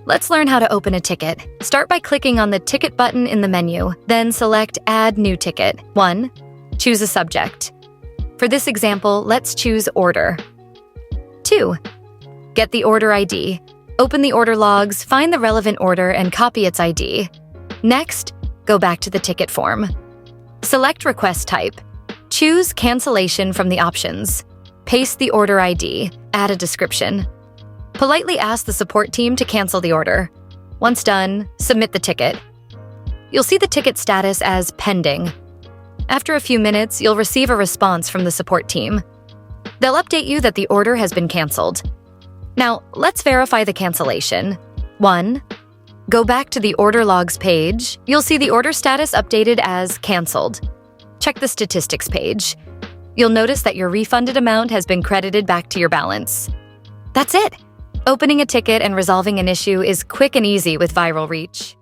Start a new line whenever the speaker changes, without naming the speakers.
Let's learn how to open a ticket. Start by clicking on the Ticket button in the menu, then select Add New Ticket. 1. Choose a subject. For this example, let's choose Order. 2. Get the order ID. Open the order logs, find the relevant order, and copy its ID. Next, go back to the ticket form. Select Request Type. Choose Cancellation from the options. Paste the order ID. Add a description. Politely ask the support team to cancel the order. Once done, submit the ticket. You'll see the ticket status as pending. After a few minutes, you'll receive a response from the support team. They'll update you that the order has been canceled. Now, let's verify the cancellation. 1. Go back to the order logs page. You'll see the order status updated as canceled. Check the statistics page. You'll notice that your refunded amount has been credited back to your balance. That's it! Opening a ticket and resolving an issue is quick and easy with Viral Reach.